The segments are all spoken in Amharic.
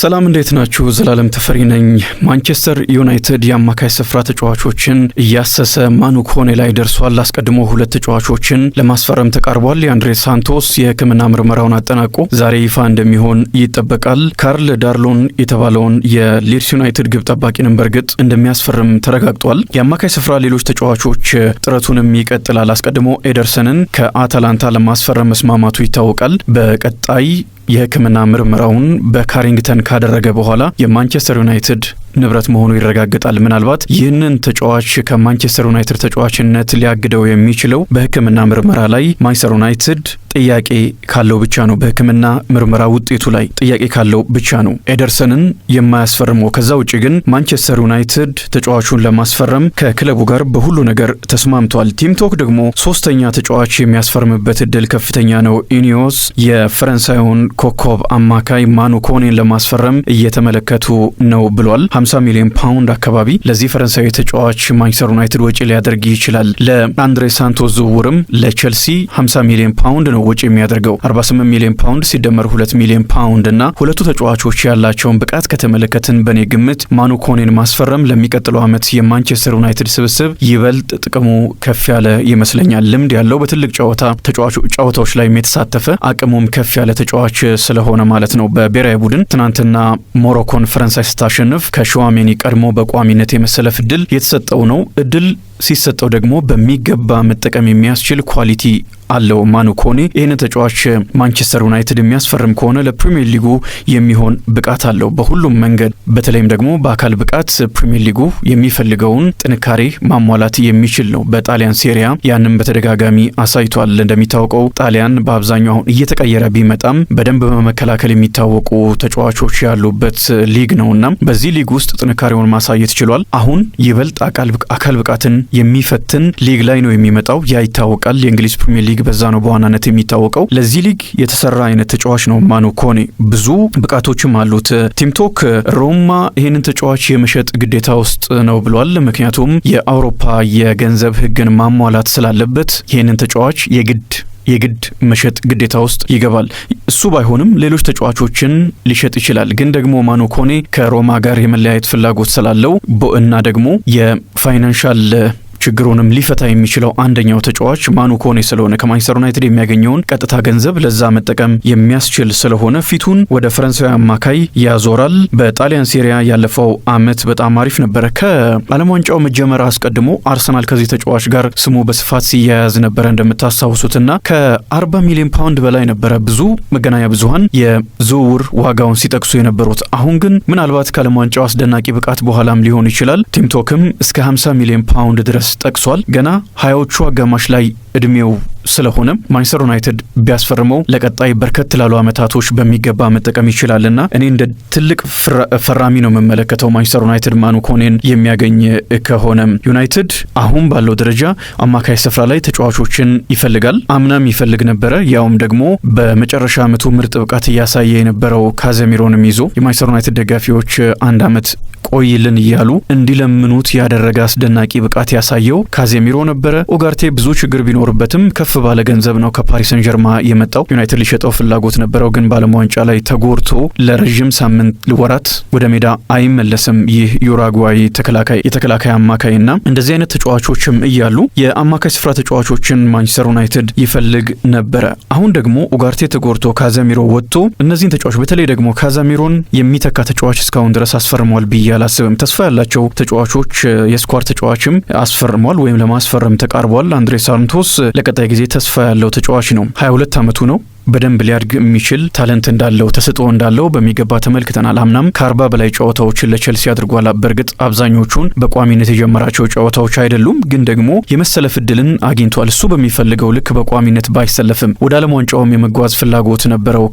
ሰላም እንዴት ናችሁ? ዘላለም ተፈሪ ነኝ። ማንቸስተር ዩናይትድ የአማካይ ስፍራ ተጫዋቾችን እያሰሰ ማኑ ኮኔ ላይ ደርሷል። አስቀድሞ ሁለት ተጫዋቾችን ለማስፈረም ተቃርቧል። የአንድሬ ሳንቶስ የሕክምና ምርመራውን አጠናቆ ዛሬ ይፋ እንደሚሆን ይጠበቃል። ካርል ዳርሎን የተባለውን የሊድስ ዩናይትድ ግብ ጠባቂንም በርግጥ እንደሚያስፈርም ተረጋግጧል። የአማካይ ስፍራ ሌሎች ተጫዋቾች ጥረቱንም ይቀጥላል። አስቀድሞ ኤደርሰንን ከአታላንታ ለማስፈረም መስማማቱ ይታወቃል። በቀጣይ የሕክምና ምርመራውን በካሪንግተን ካደረገ በኋላ የማንቸስተር ዩናይትድ ንብረት መሆኑ ይረጋገጣል። ምናልባት ይህንን ተጫዋች ከማንቸስተር ዩናይትድ ተጫዋችነት ሊያግደው የሚችለው በሕክምና ምርመራ ላይ ማንቸስተር ዩናይትድ ጥያቄ ካለው ብቻ ነው። በሕክምና ምርመራ ውጤቱ ላይ ጥያቄ ካለው ብቻ ነው ኤደርሰንን የማያስፈርመው። ከዛ ውጪ ግን ማንቸስተር ዩናይትድ ተጫዋቹን ለማስፈረም ከክለቡ ጋር በሁሉ ነገር ተስማምቷል። ቲም ቶክ ደግሞ ሶስተኛ ተጫዋች የሚያስፈርምበት እድል ከፍተኛ ነው። ኢኒዮስ የፈረንሳዩን ኮከብ አማካይ ማኑ ኮኔን ለማስፈረም እየተመለከቱ ነው ብሏል። 50 ሚሊዮን ፓውንድ አካባቢ ለዚህ ፈረንሳዊ ተጫዋች ማንቸስተር ዩናይትድ ወጪ ሊያደርግ ይችላል። ለአንድሬ ሳንቶስ ዝውውርም ለቼልሲ 50 ሚሊዮን ፓውንድ ነው ወጪ የሚያደርገው። 48 ሚሊዮን ፓውንድ ሲደመር 2 ሚሊዮን ፓውንድ እና ሁለቱ ተጫዋቾች ያላቸውን ብቃት ከተመለከትን በኔ ግምት ማኑ ኮኔን ማስፈረም ለሚቀጥለው ዓመት የማንቸስተር ዩናይትድ ስብስብ ይበልጥ ጥቅሙ ከፍ ያለ ይመስለኛል። ልምድ ያለው በትልቅ ጨዋታዎች ላይ የተሳተፈ አቅሙም ከፍ ያለ ተጫዋች ስለሆነ ማለት ነው። በብሔራዊ ቡድን ትናንትና ሞሮኮን ፈረንሳይ ስታሸንፍ ከሸዋሜኒ ቀድሞ በቋሚነት የመሰለፍ እድል የተሰጠው ነው። እድል ሲሰጠው ደግሞ በሚገባ መጠቀም የሚያስችል ኳሊቲ አለው ማኑ ኮኔ። ይህን ተጫዋች ማንቸስተር ዩናይትድ የሚያስፈርም ከሆነ ለፕሪሚየር ሊጉ የሚሆን ብቃት አለው በሁሉም መንገድ። በተለይም ደግሞ በአካል ብቃት ፕሪሚየር ሊጉ የሚፈልገውን ጥንካሬ ማሟላት የሚችል ነው። በጣሊያን ሴሪያ ያንም በተደጋጋሚ አሳይቷል። እንደሚታወቀው ጣሊያን በአብዛኛው አሁን እየተቀየረ ቢመጣም በደንብ በመከላከል የሚታወቁ ተጫዋቾች ያሉበት ሊግ ነውና በዚህ ሊግ ውስጥ ጥንካሬውን ማሳየት ችሏል። አሁን ይበልጥ አካል ብቃትን የሚፈትን ሊግ ላይ ነው የሚመጣው። ያ ይታወቃል። የእንግሊዝ ፕሪሚየር ሊግ በዛ ነው በዋናነት የሚታወቀው። ለዚህ ሊግ የተሰራ አይነት ተጫዋች ነው ማኑ ኮኔ። ብዙ ብቃቶችም አሉት። ቲም ቶክ ሮማ ይህንን ተጫዋች የመሸጥ ግዴታ ውስጥ ነው ብሏል። ምክንያቱም የአውሮፓ የገንዘብ ሕግን ማሟላት ስላለበት ይህንን ተጫዋች የግድ መሸጥ ግዴታ ውስጥ ይገባል። እሱ ባይሆንም ሌሎች ተጫዋቾችን ሊሸጥ ይችላል። ግን ደግሞ ማኑ ኮኔ ከሮማ ጋር የመለያየት ፍላጎት ስላለው እና ደግሞ የፋይናንሻል ችግሩንም ሊፈታ የሚችለው አንደኛው ተጫዋች ማኑ ኮኔ ስለሆነ ከማንቸስተር ዩናይትድ የሚያገኘውን ቀጥታ ገንዘብ ለዛ መጠቀም የሚያስችል ስለሆነ ፊቱን ወደ ፈረንሳዊ አማካይ ያዞራል። በጣሊያን ሴሪያ ያለፈው ዓመት በጣም አሪፍ ነበረ። ከዓለም ዋንጫው መጀመር አስቀድሞ አርሰናል ከዚህ ተጫዋች ጋር ስሙ በስፋት ሲያያዝ ነበረ እንደምታስታውሱትና ከ40 ሚሊዮን ፓውንድ በላይ ነበረ ብዙ መገናኛ ብዙሃን የዝውውር ዋጋውን ሲጠቅሱ የነበሩት። አሁን ግን ምናልባት ከዓለም ዋንጫው አስደናቂ ብቃት በኋላም ሊሆን ይችላል ቲም ቶክም እስከ 50 ሚሊዮን ፓውንድ ድረስ ጠቅሷል። ገና 20ዎቹ አጋማሽ ላይ እድሜው ስለሆነ ማንቸስተር ዩናይትድ ቢያስፈርመው ለቀጣይ በርከት ላሉ አመታቶች በሚገባ መጠቀም ይችላልና እኔ እንደ ትልቅ ፈራሚ ነው የምመለከተው ማንቸስተር ዩናይትድ ማኑ ኮኔን የሚያገኝ ከሆነ። ዩናይትድ አሁን ባለው ደረጃ አማካይ ስፍራ ላይ ተጫዋቾችን ይፈልጋል። አምናም ይፈልግ ነበረ። ያውም ደግሞ በመጨረሻ አመቱ ምርጥ ብቃት እያሳየ የነበረው ካዜሚሮንም ይዞ የማንቸስተር ዩናይትድ ደጋፊዎች አንድ አመት ቆይልን እያሉ እንዲለምኑት ያደረገ አስደናቂ ብቃት ያሳየው ካዜሚሮ ነበረ። ኦጋርቴ ብዙ ችግር ቢኖርበትም ከፍ ባለ ገንዘብ ነው ከፓሪስ ሰን ጀርማ የመጣው። ዩናይትድ ሊሸጠው ፍላጎት ነበረው፣ ግን በዓለም ዋንጫ ላይ ተጎድቶ ለረጅም ሳምንት ወራት ወደ ሜዳ አይመለስም። ይህ ዩራጓይ የተከላካይ አማካይና እንደዚህ አይነት ተጫዋቾችም እያሉ የአማካይ ስፍራ ተጫዋቾችን ማንቸስተር ዩናይትድ ይፈልግ ነበረ። አሁን ደግሞ ኦጋርቴ ተጎድቶ ካዜሚሮ ወጥቶ እነዚህን ተጫዋቾች በተለይ ደግሞ ካዜሚሮን የሚተካ ተጫዋች እስካሁን ድረስ አስፈርሟል ብዬ አላስብም። ተስፋ ያላቸው ተጫዋቾች የስኳር ተጫዋችም አስፈርሟል ወይም ለማስፈረም ተቃርቧል። አንድሬ ሳንቶስ ለቀጣይ ጊዜ ተስፋ ያለው ተጫዋች ነው። 22 ዓመቱ ነው። በደንብ ሊያድግ የሚችል ታለንት እንዳለው ተሰጥኦ እንዳለው በሚገባ ተመልክተናል። አምናም ከ40 በላይ ጨዋታዎችን ለቼልሲ አድርጓል። በእርግጥ አብዛኞቹን በቋሚነት የጀመራቸው ጨዋታዎች አይደሉም፣ ግን ደግሞ የመሰለፍ እድልን አግኝቷል። እሱ በሚፈልገው ልክ በቋሚነት ባይሰለፍም ወደ ዓለም ዋንጫውም የመጓዝ ፍላጎት ነበረው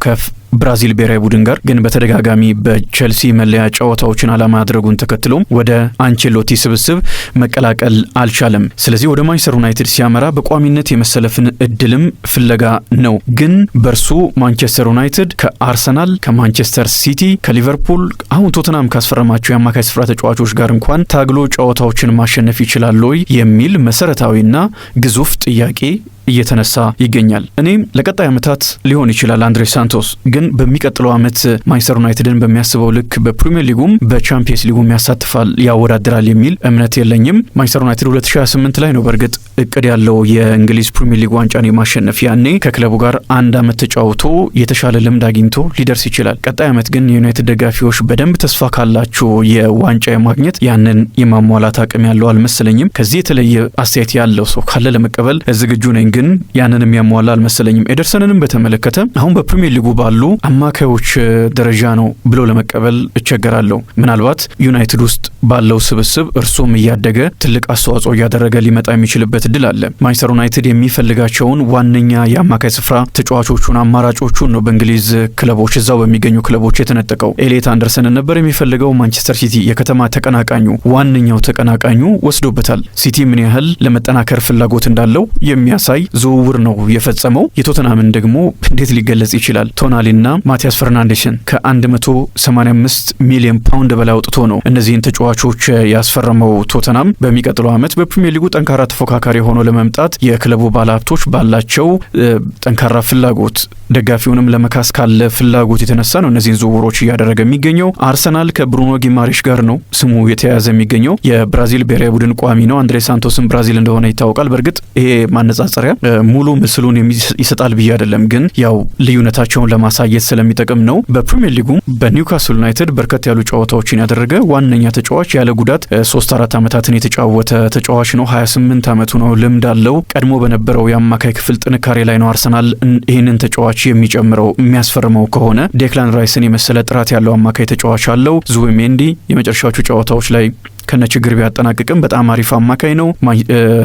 ብራዚል ብሔራዊ ቡድን ጋር፣ ግን በተደጋጋሚ በቼልሲ መለያ ጨዋታዎችን አላማ ያድረጉን ተከትሎም ወደ አንቸሎቲ ስብስብ መቀላቀል አልቻለም። ስለዚህ ወደ ማንቸስተር ዩናይትድ ሲያመራ በቋሚነት የመሰለፍን እድልም ፍለጋ ነው። ግን በርሱ ማንቸስተር ዩናይትድ ከአርሰናል፣ ከማንቸስተር ሲቲ፣ ከሊቨርፑል አሁን ቶተናም ካስፈረማቸው የአማካይ ስፍራ ተጫዋቾች ጋር እንኳን ታግሎ ጨዋታዎችን ማሸነፍ ይችላል ወይ የሚል መሰረታዊና ግዙፍ ጥያቄ እየተነሳ ይገኛል። እኔም ለቀጣይ ዓመታት ሊሆን ይችላል አንድሬ ሳንቶስ ግን በሚቀጥለው ዓመት ማንቸስተር ዩናይትድን በሚያስበው ልክ በፕሪሚየር ሊጉም በቻምፒየንስ ሊጉም ያሳትፋል ያወዳድራል የሚል እምነት የለኝም። ማንቸስተር ዩናይትድ 2028 ላይ ነው በርግጥ እቅድ ያለው የእንግሊዝ ፕሪሚየር ሊግ ዋንጫን የማሸነፍ። ያኔ ከክለቡ ጋር አንድ ዓመት ተጫውቶ የተሻለ ልምድ አግኝቶ ሊደርስ ይችላል። ቀጣይ ዓመት ግን የዩናይትድ ደጋፊዎች በደንብ ተስፋ ካላቸው የዋንጫ የማግኘት ያንን የማሟላት አቅም ያለው አልመሰለኝም። ከዚህ የተለየ አስተያየት ያለው ሰው ካለ ለመቀበል ዝግጁ ነኝ፣ ግን ያንንም ያሟላ አልመሰለኝም። ኤደርሰንንም በተመለከተ አሁን በፕሪሚየር ሊጉ ባሉ አማካዮች ደረጃ ነው ብሎ ለመቀበል እቸገራለሁ። ምናልባት ዩናይትድ ውስጥ ባለው ስብስብ እርሱም እያደገ ትልቅ አስተዋጽኦ እያደረገ ሊመጣ የሚችልበት እድል አለ። ማንቸስተር ዩናይትድ የሚፈልጋቸውን ዋነኛ የአማካይ ስፍራ ተጫዋቾቹን አማራጮቹን ነው በእንግሊዝ ክለቦች እዛው በሚገኙ ክለቦች የተነጠቀው። ኤሊየት አንደርሰን ነበር የሚፈልገው ማንቸስተር ሲቲ የከተማ ተቀናቃኙ ዋነኛው ተቀናቃኙ ወስዶበታል። ሲቲ ምን ያህል ለመጠናከር ፍላጎት እንዳለው የሚያሳይ ዝውውር ነው የፈጸመው። የቶተናምን ደግሞ እንዴት ሊገለጽ ይችላል? ቶናሊና ማቲያስ ፈርናንዴስን ከ185 ሚሊዮን ፓውንድ በላይ አውጥቶ ነው እነዚህን ተጫዋቾች ያስፈረመው። ቶተናም በሚቀጥለው ዓመት በፕሪሚየር ሊጉ ጠንካራ ተፎካካሪ ሆኖ ለመምጣት የክለቡ ባለሀብቶች ባላቸው ጠንካራ ፍላጎት ደጋፊውንም ለመካስ ካለ ፍላጎት የተነሳ ነው እነዚህን ዝውውሮች እያደረገ የሚገኘው። አርሰናል ከብሩኖ ጊማሬሽ ጋር ነው ስሙ የተያያዘ የሚገኘው። የብራዚል ብሔራዊ ቡድን ቋሚ ነው። አንድሬ ሳንቶስም ብራዚል እንደሆነ ይታወቃል። በእርግጥ ይሄ ማነጻጸሪያ ሙሉ ምስሉን ይሰጣል ብዬ አይደለም፣ ግን ያው ልዩነታቸውን ለማሳየት ስለሚጠቅም ነው። በፕሪሚየር ሊጉ በኒውካስል ዩናይትድ በርከት ያሉ ጨዋታዎችን ያደረገ ዋነኛ ተጫዋች ያለ ጉዳት 3-4 ዓመታትን የተጫወተ ተጫዋች ነው። 28 ዓመቱ ነው። ልምድ አለው። ቀድሞ በነበረው የአማካይ ክፍል ጥንካሬ ላይ ነው አርሰናል ይህንን ተጫዋች የሚጨምረው። የሚያስፈርመው ከሆነ ዴክላን ራይስን የመሰለ ጥራት ያለው አማካይ ተጫዋች አለው። ዙቢሜንዲ የመጨረሻዎቹ ጨዋታዎች ላይ ከነችግር ቢያጠናቅቅም በጣም አሪፍ አማካይ ነው።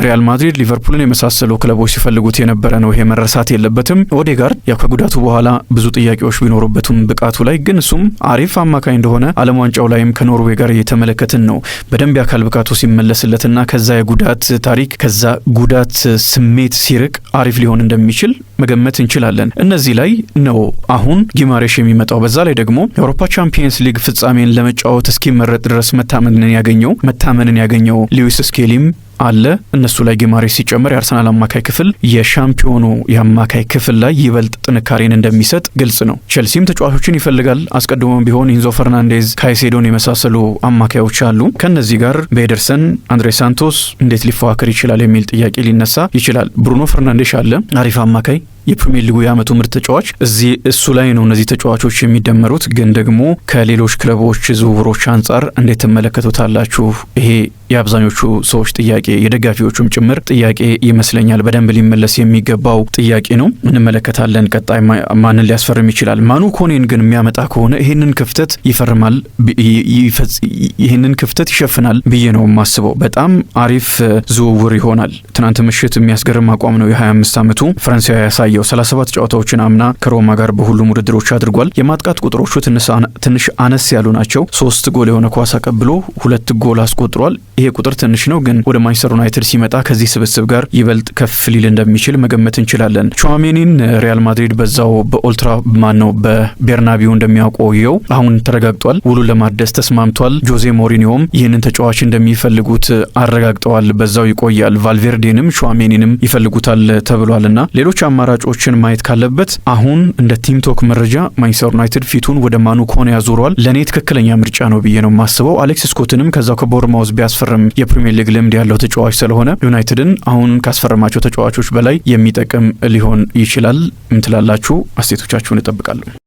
ሪያል ማድሪድ፣ ሊቨርፑልን የመሳሰሉ ክለቦች ሲፈልጉት የነበረ ነው። ይሄ መረሳት የለበትም። ኦዴጋርድ ያው ከጉዳቱ በኋላ ብዙ ጥያቄዎች ቢኖሩበትም ብቃቱ ላይ ግን እሱም አሪፍ አማካይ እንደሆነ ዓለም ዋንጫው ላይም ከኖርዌይ ጋር እየተመለከትን ነው። በደንብ የአካል ብቃቱ ሲመለስለትና ከዛ የጉዳት ታሪክ ከዛ ጉዳት ስሜት ሲርቅ አሪፍ ሊሆን እንደሚችል መገመት እንችላለን። እነዚህ ላይ ነው አሁን ጊማሬሽ የሚመጣው። በዛ ላይ ደግሞ የአውሮፓ ቻምፒየንስ ሊግ ፍጻሜን ለመጫወት እስኪመረጥ ድረስ መታመንን ያገኘው ሉዊስ ስኬሊም አለ። እነሱ ላይ ጊማሬሽ ሲጨመር የአርሰናል አማካይ ክፍል የሻምፒዮኑ የአማካይ ክፍል ላይ ይበልጥ ጥንካሬን እንደሚሰጥ ግልጽ ነው። ቼልሲም ተጫዋቾችን ይፈልጋል። አስቀድሞም ቢሆን ኢንዞ ፈርናንዴዝ፣ ካይሴዶን የመሳሰሉ አማካዮች አሉ። ከነዚህ ጋር በኤደርሰን አንድሬ ሳንቶስ እንዴት ሊፎካከር ይችላል የሚል ጥያቄ ሊነሳ ይችላል። ብሩኖ ፈርናንዴሽ አለ፣ አሪፍ አማካይ የፕሪሚየር ሊጉ የዓመቱ ምርጥ ተጫዋች። እሱ ላይ ነው እነዚህ ተጫዋቾች የሚደመሩት። ግን ደግሞ ከሌሎች ክለቦች ዝውውሮች አንጻር እንዴት ትመለከቱታላችሁ? ይሄ የአብዛኞቹ ሰዎች ጥያቄ የደጋፊዎቹም ጭምር ጥያቄ ይመስለኛል። በደንብ ሊመለስ የሚገባው ጥያቄ ነው። እንመለከታለን ቀጣይ ማንን ሊያስፈርም ይችላል። ማኑ ኮኔን ግን የሚያመጣ ከሆነ ይህንን ክፍተት ይፈርማል፣ ይህንን ክፍተት ይሸፍናል ብዬ ነው የማስበው። በጣም አሪፍ ዝውውር ይሆናል። ትናንት ምሽት የሚያስገርም አቋም ነው የ25 ዓመቱ ፈረንሳዊ ያሳየው። 37 ጨዋታዎችን አምና ከሮማ ጋር በሁሉም ውድድሮች አድርጓል። የማጥቃት ቁጥሮቹ ትንሽ አነስ ያሉ ናቸው። 3 ጎል የሆነ ኳስ አቀብሎ 2 ጎል አስቆጥሯል። ይሄ ቁጥር ትንሽ ነው፣ ግን ወደ ማንቸስተር ዩናይትድ ሲመጣ ከዚህ ስብስብ ጋር ይበልጥ ከፍ ሊል እንደሚችል መገመት እንችላለን። ቹዋሜኒን ሪያል ማድሪድ በዛው በቤርናቢው እንደሚያቆየው አሁን ተረጋግጧል። ውሉን ለማደስ ተስማምቷል። ጆዜ ሞሪኒዮም ይህንን ተጫዋች እንደሚፈልጉት አረጋግጠዋል። በዛው ይቆያል። ቫልቬርዴንም ቹዋሜኒንም ይፈልጉታል ተብሏልና ሌሎች አማራጮችን ማየት ካለበት አሁን እንደ ቲምቶክ መረጃ ማንቸስተር ዩናይትድ ፊቱን ወደ ማኑ ኮኔ ያዞሯል። ለኔ ትክክለኛ ምርጫ ነው ብዬ ነው የማስበው። አሌክስ ስኮትንም ከዛው ከቦርማውዝ ቢያስፈርም የፕሪሚየር ሊግ ልምድ ያለው ተጫዋች ስለሆነ ዩናይትድን አሁን ካስፈረማቸው ተጫዋቾች በላይ የሚጠቅም ሊሆን ይችላል። ምን ትላላችሁ? አስተያየቶቻችሁን እጠብቃለሁ።